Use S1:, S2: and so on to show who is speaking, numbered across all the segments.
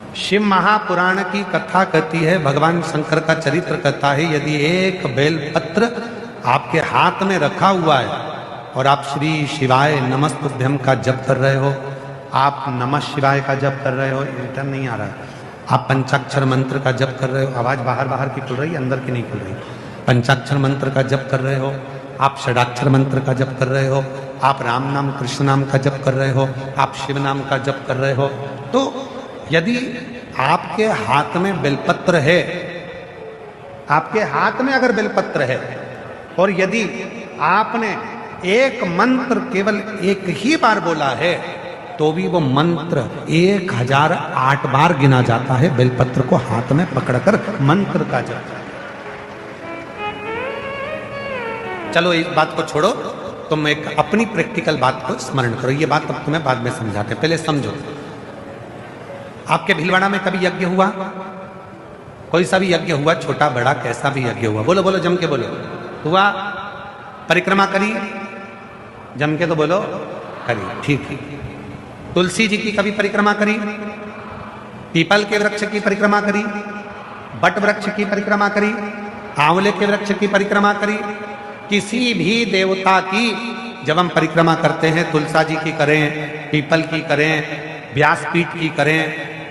S1: शिव महापुराण की कथा कहती है, भगवान शंकर का चरित्र कहता है, यदि एक बेलपत्र आपके हाथ में रखा हुआ है और आप श्री शिवाय नमस्तुभ्यम का जप कर रहे हो, आप नमः शिवाय का जप कर रहे हो, रिटर्न नहीं आ रहा है, आप पंचाक्षर मंत्र का जप कर रहे हो, आवाज बाहर बाहर की खुल रही है, अंदर की नहीं खुल रही, पंचाक्षर मंत्र का जप कर रहे हो, आप षडाक्षर मंत्र का जप कर रहे हो, आप राम नाम कृष्ण नाम का जप कर रहे हो, आप शिव नाम का जप कर रहे हो, तो यदि आपके हाथ में बेलपत्र है, आपके हाथ में अगर बेलपत्र है और यदि आपने एक मंत्र केवल एक ही बार बोला है तो भी वो मंत्र 1008 बार गिना जाता है, बेलपत्र को हाथ में पकड़कर मंत्र का जप। चलो इस बात को छोड़ो, तुम एक अपनी प्रैक्टिकल बात को स्मरण करो, ये बात अब तुम्हें बाद में समझाते, पहले समझो। आपके भीलवाड़ा में कभी यज्ञ हुआ? कोई सा भी यज्ञ हुआ, छोटा बड़ा कैसा भी यज्ञ हुआ? बोलो बोलो, जम के बोलो। हुआ? परिक्रमा करी? जम के तो बोलो, करी। ठीक है। तुलसी जी की कभी परिक्रमा करी? पीपल के वृक्ष की परिक्रमा करी? बट वृक्ष की परिक्रमा करी? आंवले के वृक्ष की परिक्रमा करी? किसी भी देवता की जब हम परिक्रमा करते हैं, तुलसा जी की करें, पीपल की करें, व्यासपीठ की करें,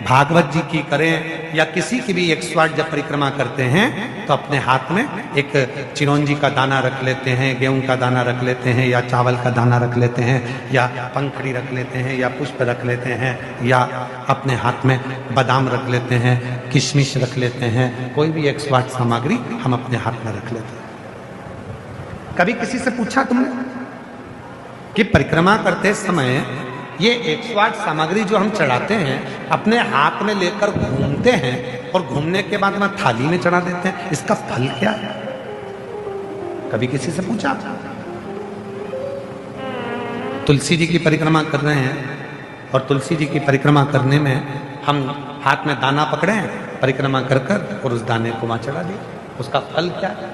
S1: भागवत जी की करें, या किसी की भी 108 जब परिक्रमा करते हैं तो अपने हाथ में एक चिरौंजी का दाना रख लेते हैं, गेहूं का दाना रख लेते हैं, या चावल का दाना रख लेते हैं, या पंखड़ी रख लेते हैं, या पुष्प रख लेते हैं, या अपने हाथ में बादाम रख लेते हैं, किशमिश रख लेते हैं, कोई भी 108 सामग्री हम अपने हाथ में रख लेते हैं। कभी किसी से पूछा तुमने कि परिक्रमा करते समय ये 108 सामग्री जो हम चढ़ाते हैं अपने हाथ में लेकर घूमते हैं और घूमने के बाद में थाली में चढ़ा देते हैं, इसका फल क्या है? कभी किसी से पूछा? तुलसी जी की परिक्रमा कर रहे हैं और तुलसी जी की परिक्रमा करने में हम हाथ में दाना पकड़े हैं, परिक्रमा कर कर और उस दाने को वहां चढ़ा दिया, उसका फल क्या है?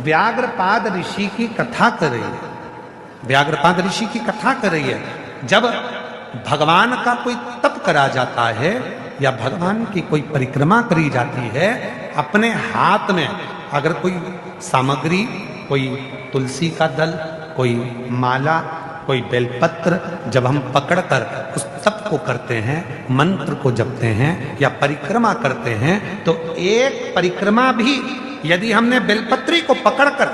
S1: व्याघ्रपाद ऋषि की कथा कर रही है, व्याघ्रपाद ऋषि की कथा कर रही है। जब भगवान का कोई तप करा जाता है या भगवान की कोई परिक्रमा करी जाती है, अपने हाथ में अगर कोई सामग्री, कोई तुलसी का दल, कोई माला, कोई बेलपत्र जब हम पकड़कर उस तप को करते हैं, मंत्र को जपते हैं या परिक्रमा करते हैं, तो एक परिक्रमा भी यदि हमने बेलपत्री को पकड़कर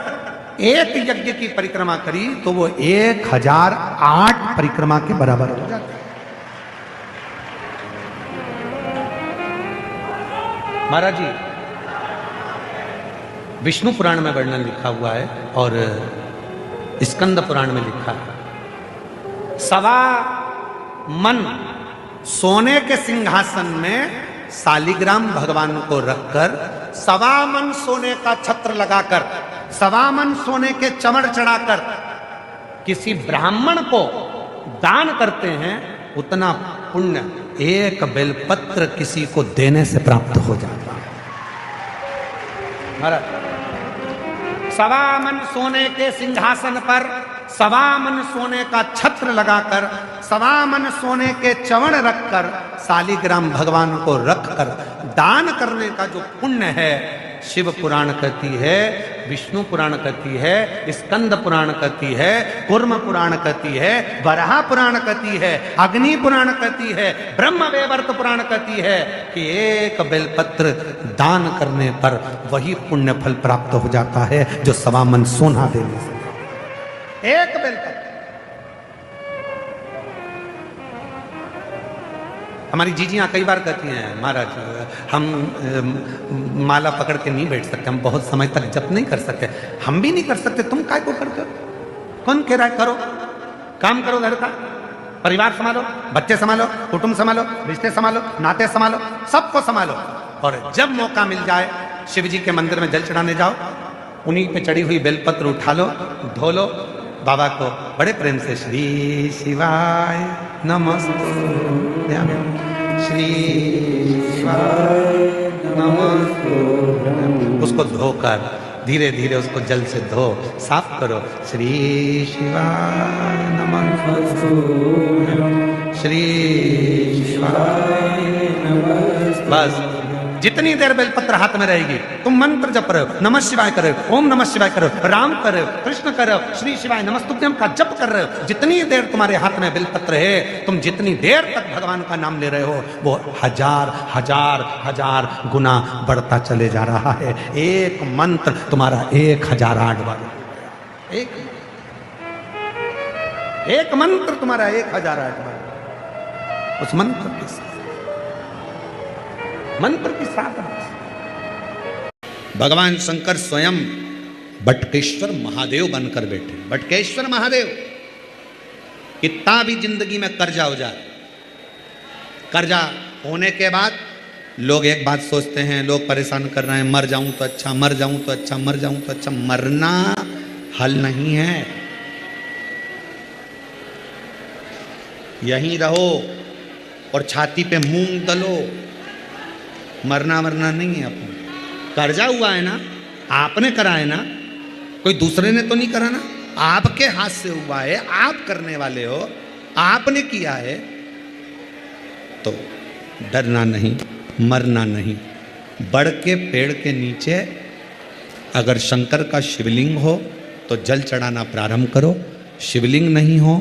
S1: एक यज्ञ की परिक्रमा करी तो वो 1008 परिक्रमा के बराबर हो जाती है। महाराज जी, विष्णु पुराण में वर्णन लिखा हुआ है और स्कंद पुराण में लिखा है, 1.25 मन सोने के सिंहासन में शालिग्राम भगवान को रखकर 1.25 मन सोने का छत्र लगाकर, 1.25 मन सोने के चमड़ चढ़ाकर किसी ब्राह्मण को दान करते हैं, उतना पुण्य एक बेलपत्र किसी को देने से प्राप्त हो जाता है। महाराज, 1.25 मन सोने के सिंहासन पर 1.25 मन सोने का छत्र लगाकर, 1.25 मन सोने के चवण रखकर, शालिग्राम भगवान को रखकर दान करने का जो पुण्य है, शिव पुराण कहती है, विष्णु पुराण कहती है, स्कंद पुराण कहती है, कूर्म पुराण कहती है, वराह पुराण कहती है, अग्नि पुराण कहती है, ब्रह्म वैवर्त पुराण कहती है कि एक बेलपत्र दान करने पर वही पुण्य फल प्राप्त हो जाता है जो 1.25 मन सोना देने से। एक बेलपत्र। हमारी जीजियां कई बार कहती हैं, महाराज हम माला पकड़ के नहीं बैठ सकते, हम बहुत समय तक जप नहीं कर सकते। हम भी नहीं कर सकते, तुम काय को करते हो? कौन कह रहा है करो? काम करो, घर का परिवार संभालो, बच्चे संभालो, कुटुंब संभालो, रिश्ते संभालो, नाते संभालो, सबको संभालो, और जब मौका मिल जाए शिव जी के मंदिर में जल चढ़ाने जाओ, उन्हीं पे चढ़ी हुई बेलपत्र उठा लो, धो लो, बाबा को बड़े प्रेम से श्री शिवाय नमस्ते, श्री शिवाय नमस्ते, उसको धोकर धीरे धीरे उसको जल से धो, साफ करो। श्री शिवाय नमः। श्री शिवाय नमः। बस जितनी देर बेलपत्र हाथ में रहेगी तुम मंत्र जप रहे हो, नमः शिवाय कर रहे हो, ओम नमः शिवाय कर रहे हो, राम कर रहे हो, कृष्ण कर रहे हो, श्री शिवाय नमस्तुभ्यम का जप कर रहे हो, जितनी देर तुम्हारे हाथ में बेलपत्र है, तुम जितनी देर तक भगवान का नाम ले रहे हो, वो हजार हजार हजार गुना बढ़ता चले जा रहा है। एक मंत्र तुम्हारा 1008 बार, एक मंत्र तुम्हारा 1008 बार। उस मंत्र के साथ, मंत्र की साधना। भगवान शंकर स्वयं बटकेश्वर महादेव बनकर बैठे। बटकेश्वर महादेव, कितना भी जिंदगी में कर्जा हो जाए, कर्जा होने के बाद लोग एक बात सोचते हैं, लोग परेशान कर रहे हैं, मर जाऊं तो अच्छा, मर जाऊं तो अच्छा, मर जाऊं तो अच्छा। मरना हल नहीं है, यहीं रहो और छाती पे मूंग दलो। मरना मरना नहीं है। अपन कर्जा हुआ है ना, आपने करा है ना, कोई दूसरे ने तो नहीं करा ना, आपके हाथ से हुआ है, आप करने वाले हो, आपने किया है, तो डरना नहीं, मरना नहीं। बड़ के पेड़ के नीचे अगर शंकर का शिवलिंग हो तो जल चढ़ाना प्रारंभ करो, शिवलिंग नहीं हो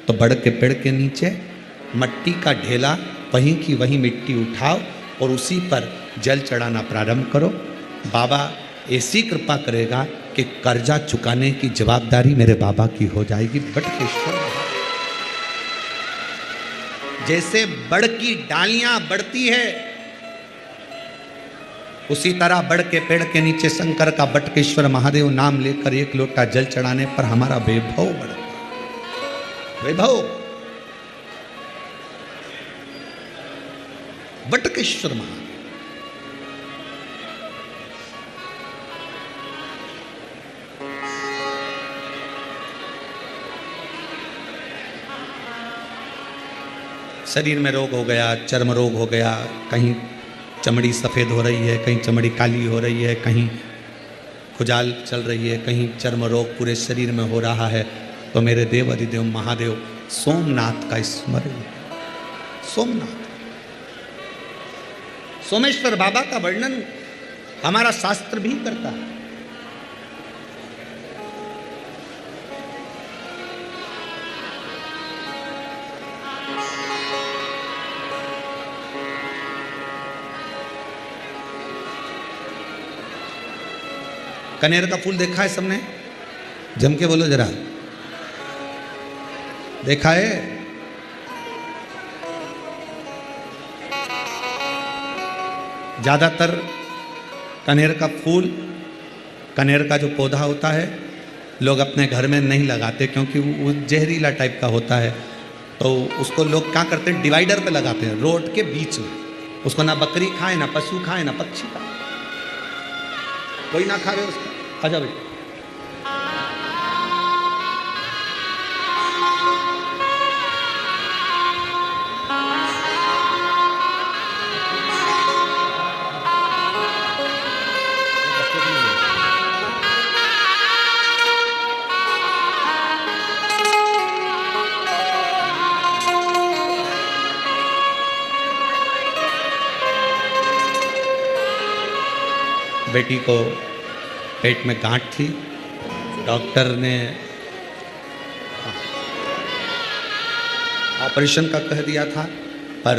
S1: तो बड़ के पेड़ के नीचे मट्टी का ढेला, वहीं की वहीं मिट्टी उठाओ और उसी पर जल चढ़ाना प्रारंभ करो। बाबा ऐसी कृपा करेगा कि कर्जा चुकाने की जवाबदारी मेरे बाबा की हो जाएगी। बटकेश्वर जैसे बड़ की डालियां बढ़ती है, उसी तरह बड़ के पेड़ के नीचे शंकर का बटकेश्वर महादेव नाम लेकर एक लोटा जल चढ़ाने पर हमारा वैभव बढ़ता, वैभव। बटकेश्वर महादेव शरीर में रोग हो गया, चर्म रोग हो गया, कहीं चमड़ी सफ़ेद हो रही है, कहीं चमड़ी काली हो रही है, कहीं खुजाल चल रही है, कहीं चर्म रोग पूरे शरीर में हो रहा है, तो मेरे देव अधिदेव महादेव सोमनाथ का स्मरण। सोमनाथ, सोमेश्वर बाबा का वर्णन हमारा शास्त्र भी करता है। कनेर का फूल देखा है सबने? जम के बोलो जरा, देखा है? ज्यादातर कनेर का फूल, कनेर का जो पौधा होता है, लोग अपने घर में नहीं लगाते क्योंकि वो जहरीला टाइप का होता है। तो उसको लोग क्या करते हैं, डिवाइडर पे लगाते हैं, रोड के बीच में। उसको ना बकरी खाए, ना पशु खाए, ना पक्षी खाए, कोई ना खावे उसको। आजा भाई, बेटी को पेट में गांठ थी, डॉक्टर ने ऑपरेशन का कह दिया था, पर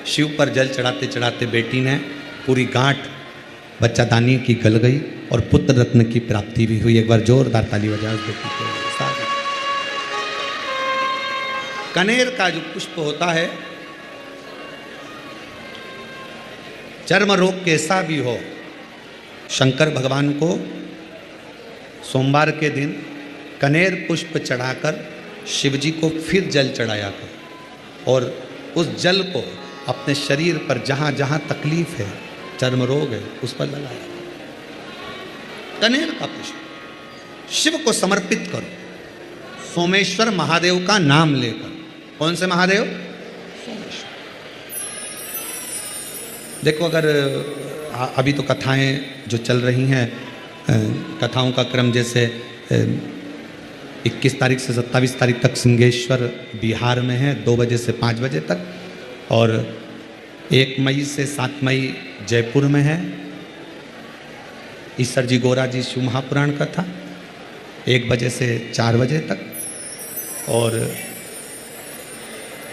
S1: शिव पर जल चढ़ाते चढ़ाते बेटी ने पूरी गांठ बच्चादानी की गल गई और पुत्र रत्न की प्राप्ति भी हुई। एक बार जोरदार ताली बजाओ बेटी को। कनेर का जो पुष्प होता है, चर्म रोग कैसा भी हो, शंकर भगवान को सोमवार के दिन कनेर पुष्प चढ़ाकर शिवजी को फिर जल चढ़ाया कर और उस जल को अपने शरीर पर जहाँ जहाँ तकलीफ है, चर्म रोग है, उस पर लगाया। कनेर का पुष्प शिव को समर्पित करो, सोमेश्वर महादेव का नाम लेकर। कौन से महादेव? सोमेश्वर। देखो, अगर अभी तो कथाएं जो चल रही हैं, कथाओं का क्रम जैसे 21 तारीख से 27 तारीख तक सिंहेश्वर बिहार में है, 2 बजे से 5 बजे तक। और 1 मई से 7 मई जयपुर में है ईसर जी गोरा जी शिव महापुराण कथा, 1 बजे से 4 बजे तक। और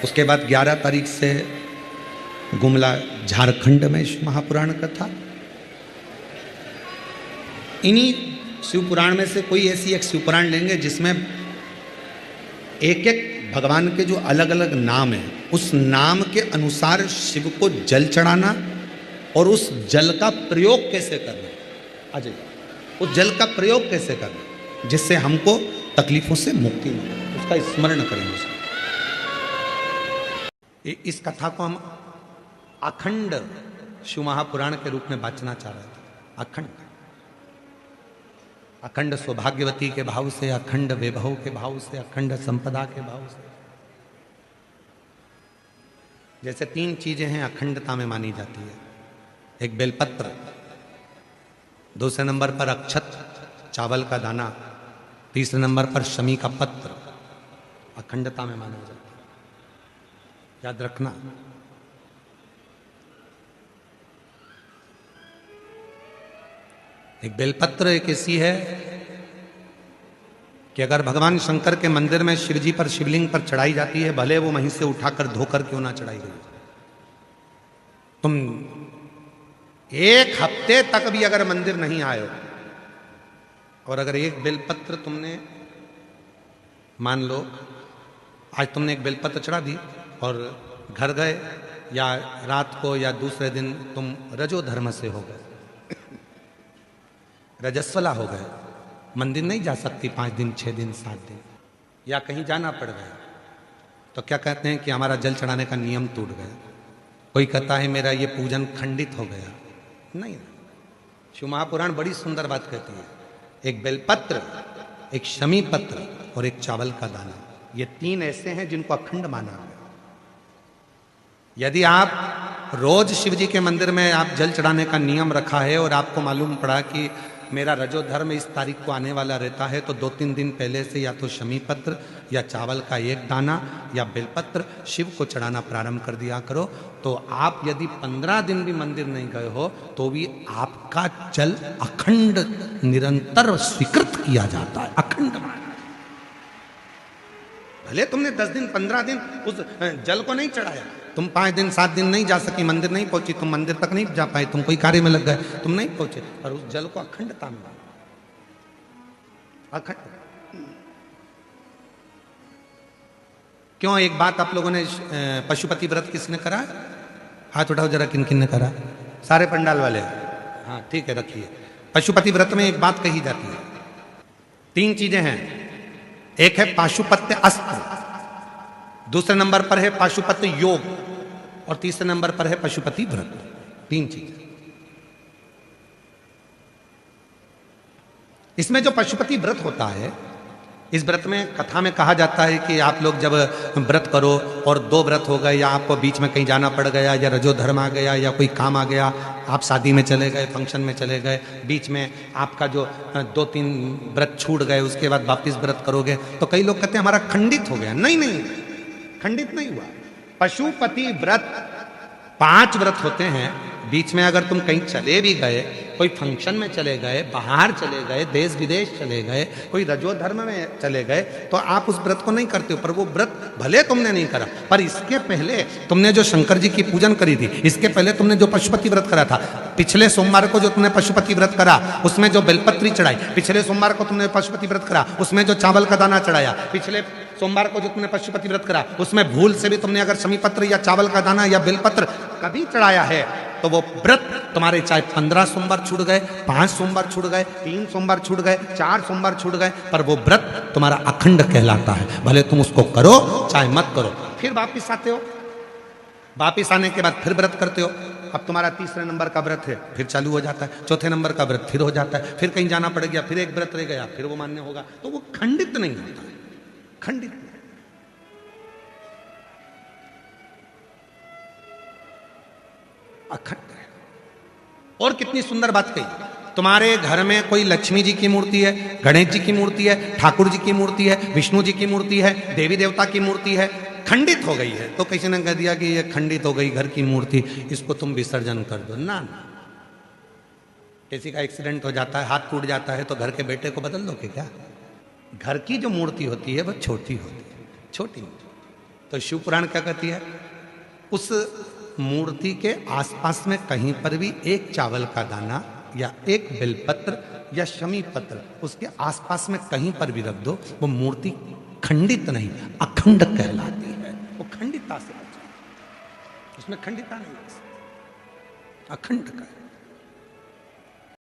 S1: उसके बाद 11 तारीख से गुमला झारखंड में शिव महापुराण कथा। इन्हीं शिव पुराण में से कोई ऐसी एक शिव पुराण लेंगे जिसमें एक एक भगवान के जो अलग अलग नाम हैं, उस नाम के अनुसार शिव को जल चढ़ाना और उस जल का प्रयोग कैसे करना, अजय उस जल का प्रयोग कैसे करना जिससे हमको तकलीफों से मुक्ति मिले, उसका स्मरण करेंगे। इस कथा को हम अखंड शिव महापुराण के रूप में बांचना चाह रहे थे। अखंड अखंड सौभाग्यवती के भाव से, अखंड वैभव के भाव से, अखंड संपदा के भाव से। जैसे 3 चीजें हैं अखंडता में मानी जाती है। एक बेलपत्र, दूसरे नंबर पर अक्षत चावल का दाना, तीसरे नंबर पर शमी का पत्र अखंडता में माना जाता है। याद रखना। एक बेलपत्र एक ऐसी है कि अगर भगवान शंकर के मंदिर में शिव जी पर शिवलिंग पर चढ़ाई जाती है, भले वो वहीं से उठाकर धोकर क्यों ना चढ़ाई गई, तुम 1 हफ्ते तक भी अगर मंदिर नहीं आए हो और अगर एक बेलपत्र तुमने, मान लो आज तुमने एक बेलपत्र चढ़ा दी और घर गए या रात को या दूसरे दिन तुम रजो धर्म से हो गए, रजस्वला हो गए, मंदिर नहीं जा सकती 5 दिन 6 दिन 7 दिन, या कहीं जाना पड़ गया, तो क्या कहते हैं कि हमारा जल चढ़ाने का नियम टूट गया। कोई कहता है मेरा ये पूजन खंडित हो गया। नहीं, शिव महापुराण बड़ी सुंदर बात कहती है। एक बेलपत्र, एक शमी पत्र और एक चावल का दाना, ये 3 ऐसे हैं जिनको अखंड माना है। यदि आप रोज शिव जी के मंदिर में आप जल चढ़ाने का नियम रखा है और आपको मालूम पड़ा कि मेरा रजो धर्म इस तारीख को आने वाला रहता है, तो 2-3 दिन पहले से या तो शमी पत्र या चावल का 1 दाना या बेलपत्र शिव को चढ़ाना प्रारंभ कर दिया करो। तो आप यदि 15 दिन भी मंदिर नहीं गए हो तो भी आपका जल अखंड निरंतर स्वीकृत किया जाता है। अखंड भले तुमने 10 दिन 15 दिन उस जल को नहीं चढ़ाया, तुम 5 दिन 7 दिन नहीं जा सकी, मंदिर नहीं पहुंची, तुम मंदिर तक नहीं जा पाए, तुम कोई कार्य में लग गए, तुम नहीं पहुंचे, और उस जल को अखंडता में अखंड। क्यों? एक बात आप लोगों ने, पशुपति व्रत किसने करा? हाथ उठाओ जरा, किन किन ने करा? सारे पंडाल वाले। हाँ ठीक है, रखिए। पशुपति व्रत में एक बात कही जाती है, 3 चीजें हैं। एक है पाशुपत्य अस्त्र, दूसरे नंबर पर है पाशुपत्य योग और तीसरे नंबर पर है पशुपति व्रत। 3 चीज। इसमें जो पशुपति व्रत होता है, इस व्रत में कथा में कहा जाता है कि आप लोग जब व्रत करो और 2 व्रत हो गए, या आपको बीच में कहीं जाना पड़ गया, या रजो धर्म आ गया, या कोई काम आ गया, आप शादी में चले गए, फंक्शन में चले गए, बीच में आपका जो 2-3 व्रत छूट गए, उसके बाद वापिस व्रत करोगे, तो कई लोग कहते हैं हमारा खंडित हो गया। नहीं नहीं, खंडित नहीं हुआ। पशुपति व्रत 5 व्रत होते हैं। बीच में अगर तुम कहीं चले भी गए, कोई फंक्शन में चले गए, बाहर चले गए, देश विदेश चले गए, कोई रजो धर्म में चले गए, तो आप उस व्रत को नहीं करते हो। पर वो व्रत भले तुमने नहीं करा, पर इसके पहले तुमने जो शंकर जी की पूजन करी थी, इसके पहले तुमने जो पशुपति व्रत करा था, पिछले सोमवार को जो तुमने पशुपति व्रत करा उसमें जो बेलपत्री चढ़ाई, पिछले सोमवार को तुमने पशुपति व्रत करा उसमें जो चावल का दाना चढ़ाया, पिछले सोमवार को जो तुमने पशुपति व्रत करा उसमें भूल से भी तुमने अगर शमी पत्र या चावल का दाना या बेलपत्र कभी चढ़ाया है, तो वो व्रत तुम्हारे चाहे 15 सोमवार छूट गए, 5 सोमवार छूट गए, 3 सोमवार छूट गए, 4 सोमवार छूट गए, पर वो व्रत तुम्हारा अखंड कहलाता है। भले तुम उसको करो चाहे मत करो। फिर वापिस आते हो, वापिस आने के बाद फिर व्रत करते हो। अब तुम्हारा 3रे नंबर का व्रत है, फिर चालू हो जाता है, 4थे नंबर का व्रत फिर हो जाता है, फिर कहीं जाना पड़ गया, फिर एक व्रत रह गया, फिर वो मान्य होगा। तो वो खंडित नहीं होता, खंडित नहीं। अखंड है। और कितनी सुंदर बात कही, तुम्हारे घर में कोई लक्ष्मी जी की मूर्ति है, गणेश जी की मूर्ति है, ठाकुर जी की मूर्ति है, विष्णु जी की मूर्ति है, देवी देवता की मूर्ति है, खंडित हो गई है, तो किसी ने कह दिया कि ये खंडित हो गई घर की मूर्ति, इसको तुम विसर्जन कर दो। ना, किसी का एक्सीडेंट हो जाता है, हाथ टूट जाता है, तो घर के बेटे को बदल दोगे क्या? घर की जो मूर्ति होती है वह छोटी होती है, छोटी। तो शिव पुराण क्या कहती है? उस मूर्ति के आसपास में कहीं पर भी एक चावल का दाना या एक बेलपत्र या शमी पत्र उसके आसपास में कहीं पर भी रख दो, वो मूर्ति खंडित नहीं, अखंड कहलाती है। वो खंडितता से बचे, उसमें खंडितता नहीं, अखंड का।